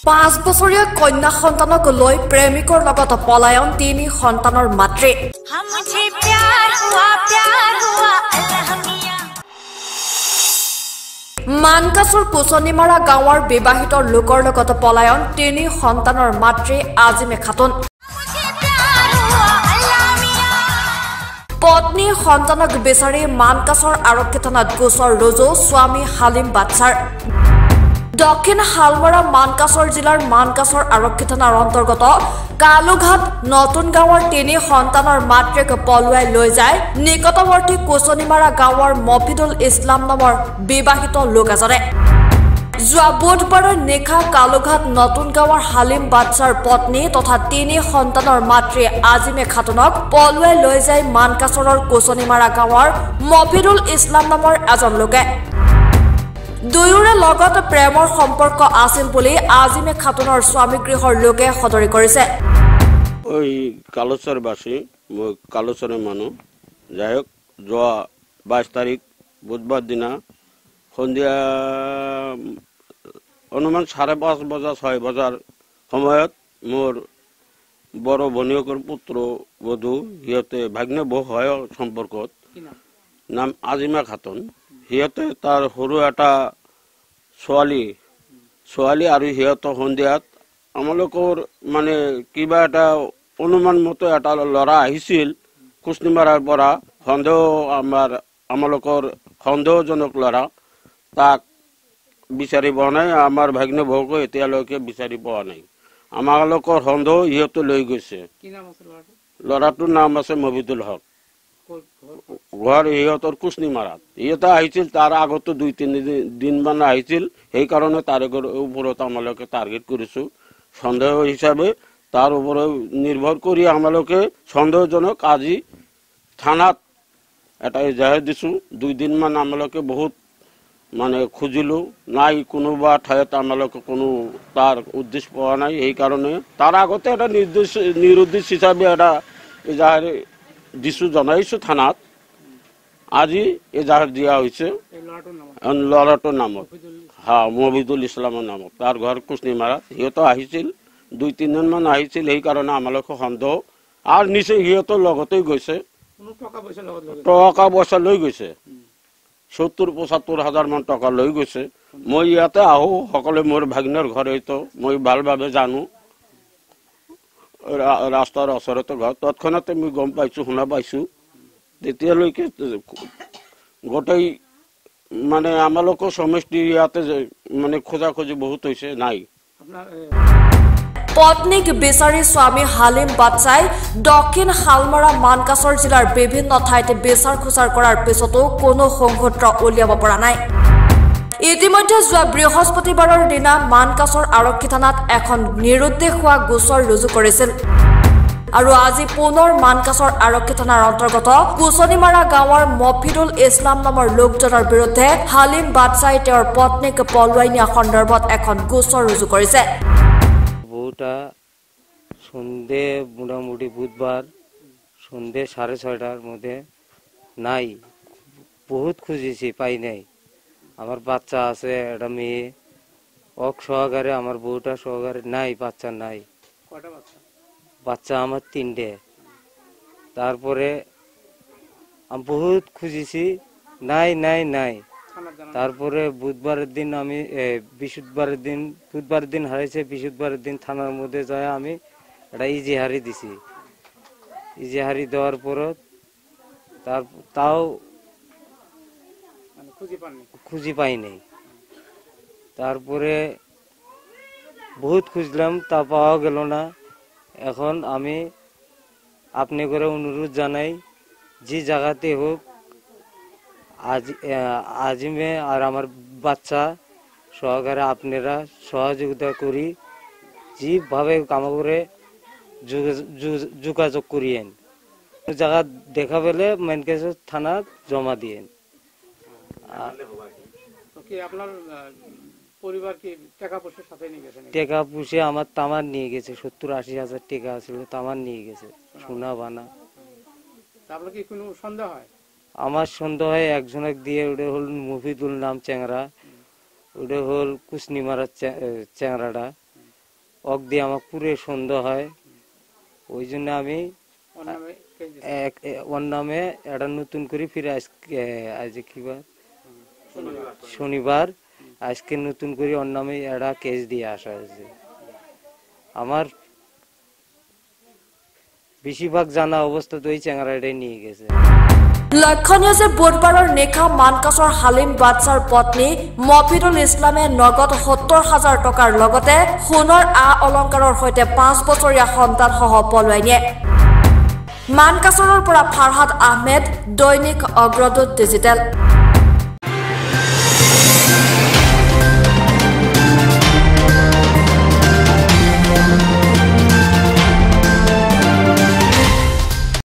5 বছৰীয়া কন্যা সন্তানক লৈ প্ৰেমিকৰ লগত পলায়ন 3 সন্তানৰ মাতৃ মানকাছৰ কুচনিমাৰা গাঁৱৰ বিবাহিত লোকৰ লগত পলায়ন 3 সন্তানৰ মাতৃ আজিমে খাতুন পত্নী সন্তানক বিচাৰি মানকাছৰ আৰক্ষী থানাত গোচৰ ৰুজু স্বামী হালিম বাচ্চাৰ দক্ষিণ হালমৰা মানকাছৰ জিলাৰ মানকাছৰ আৰক্ষী থানাৰ অন্তৰ্গত কালুঘাট নতুন গাঁৱৰ 3 সন্তানৰ মাতৃক পলুৱাই লৈ যায় নিকটৱৰ্তী কুচনিমাৰা গাঁৱৰ মফিদুল ইছলাম নামৰ বিবাহিত লোক এজনে যোৱা বুধবাৰে নিশা কালুঘাট নতুন গাঁৱৰ হালিম বাচ্চাৰ পত্নী তথা 3 সন্তানৰ মাতৃ আজিমে খাতুনক পলুৱাই লৈ যায় মানকাছৰৰ কুচনিমাৰা গাঁৱৰ মফিদুল ইছলাম নামৰ এজন লোকে দুয়োৰে লগত প্ৰেমৰ সম্পৰ্ক আছিল বুলি আজিমে খাতুনৰ স্বামী গৃহৰ লোকে সদৰি কৰিছে ওই কালচৰবাসী মই কালচৰৰ মানুহ যায়ক যোৱা 22 তাৰিখ বুধবাৰ দিনা সন্ধিয়া অনুমান 5:30 বজা 6 বজাৰ সময়ত মোৰ বড় ভনীয়েকৰ পুত্ৰ বধূ হিয়তে ভাগ্নে বহ হয় সম্পৰ্কত নাম আজিমা খাতুন হিয়তে তাৰ সৰু এটা ছোৱালী আৰু হিয়ত সন্ধিয়াত আমালোকৰ মানে কিবা এটা অনুমান মতে এটা লৰা আহিছিল কুচনিমাৰাৰ পৰা সন্দেহ আমালোকৰ সন্দেহজনক লৰা তাক বিচাৰি পোৱা নাই আমাৰ ভাগ্নে বহকো এতিয়ালৈকে বিচাৰি পোৱা নাই আমালোকৰ সন্দেহ হিয়তে লৈ গৈছে কি নাম আছে লৰাটোৰ নাম আছে মফিদুল হক ঘৰ ইহঁতৰ কুচনিমাৰাত ইহঁতে আহিছিল তাৰ আগতো 2-3 দিন মান আহিছিল সেই কাৰণে তাৰ ওপৰত আমালোকে টাৰ্গেট কৰিছো সন্দেহ হিচাপে তাৰ ওপৰত নিৰ্ভৰ কৰি আমালোকে সন্দেহজনক আজি থানাত এটা জাহেৰ দিছো 2 দিন মান আমালোকে বহুত মানে খুজিলো নাই কোনোবা ঠাইত আমালোকে কোনো তাৰ উদ্দেশ্য পোৱা নাই এই কাৰণে তাৰ আগতে এটা নিৰুদ্দেশ হিচাপে এটা জাহেৰ দিছো জনাইছো থানাত আজি এজাহাৰ দিয়া হৈছে লৰাটোৰ নামত মফিদুল ইছলামৰ নামত তাৰ ঘৰ কুচনিমাৰা হিয়তো আহিছিল 2-3 দিন মান আহিছিল এই কাৰণে আমালোকে সন্দেহ আৰু নিচে হিয়তৰ লগতে গৈছে টকা পইচা লৈ গৈছে 70-75 হাজাৰ মান টকা লৈ গৈছে মই ইয়াতে আহো সকলে মোৰ ভাগ্নৰ ঘৰ এইটো মই ভালভাৱে জানো ৰাস্তাৰ ওচৰতে ঘৰ তৎক্ষণাতে মই গম পাইছো শুনা পাইছো তেতিয়ালৈকে গোটেই মানে আমালোকৰ সমষ্টি ইয়াতে মানে খোজাখুজি বহুত হৈছে নাই পত্নীক বিচাৰি স্বামী হালিম বাচ্চাই দক্ষিণ হালমৰা মানকাছৰ জিলাৰ বিভিন্ন ঠাইত বিচাৰ খোচাৰ কৰাৰ পিছতো কোনো সংঘৰ্ষ উলিয়াব পৰা নাই ইতিমধ্যে যোৱা বৃহস্পতিবাৰৰ দিনা মানকাছৰ আৰক্ষী থানাত এখন নিৰুদ্দেশ হোৱা গোচৰ ৰুজু কৰিছিল আৰু আজি পুনৰ মানকাছৰ আৰক্ষী থানাৰ অন্তৰ্গত কুচনিমাৰা গাঁৱৰ মফিদুল ইছলাম নামৰ লোকজনৰ বিৰুদ্ধে হালিম বাচ্চাই তেওঁৰ পত্নীক পলুৱাই নিয়া সন্দৰ্ভত এখন গোচৰ ৰুজু কৰিছে বউটা সন্ধে মোটামুটি বুধবার সন্ধে 6:30টার মধ্যে নাই বহুত খুঁজেছি পাই নাই আমার বাচ্চা আছে একটা মেয়ে ওক সহকারে আমার বউটা সহকারে নাই বাচ্চা নাই বাচ্চা আমার 3টে তারপরে আমি বহুত খুঁজেছি নাই নাই নাই তারপরে বুধবারের দিন আমি বুধবারের দিন হারাইছে বৃহস্পতিবারের দিন থানার মধ্যে যায় আমি একটা ইজিহারি দিছি ইজিহারি দেওয়ার পর তাও খুঁজি পাই নাই তারপরে বহুত খুঁজলাম তা পাওয়া গেল না এখন আমি আপনি করে অনুরোধ জানাই যে জায়গাতে হোক আজিমে আর আমার বাচ্চা সহকারে আপনারা সহযোগিতা করি যেভাবে কাম করে যোগাযোগ করিয়েন জায়গা দেখা পেলে মানকাছ থানা জমা দিয়েন টাকা পুষে আমার তামার নিয়ে গেছে 70-80 হাজার টাকা ছিল তামার নিয়ে গেছে সোনা বানা আমার সন্দেহ হয় একজনক দিয়ে ওটা হল মফিদুল নাম চ্যাংরা ওটা হল কুচনিমারার চ্যাংরাটা অক দিয়ে আমার পুরে সন্দেহ হয় ওই জন্য আমি ওর নামে এটা নতুন করে ফিরে আজকে কিবার শনিবার আজকে নতুন করে ওর নামে এটা কেস দিয়ে আসা হয়েছে আমার বেশিরভাগ জানা অবস্থা তো এই চ্যাংরাটাই নিয়ে গেছে লক্ষণীয় যে বুধবাৰৰ নিশা মানকাছৰ হালিম বাদছাৰ পত্নী মফিদুল ইছলামে নগদ ৭০,০০০ টকাৰ লগতে সোণৰ অলংকাৰৰ সৈতে ৫ বছৰীয়া সন্তানসহ পলুৱাই নিয়ে মানকাছৰৰ পৰা ফাৰহাদ আহমেদ দৈনিক অগ্ৰদূত ডিজিটেল।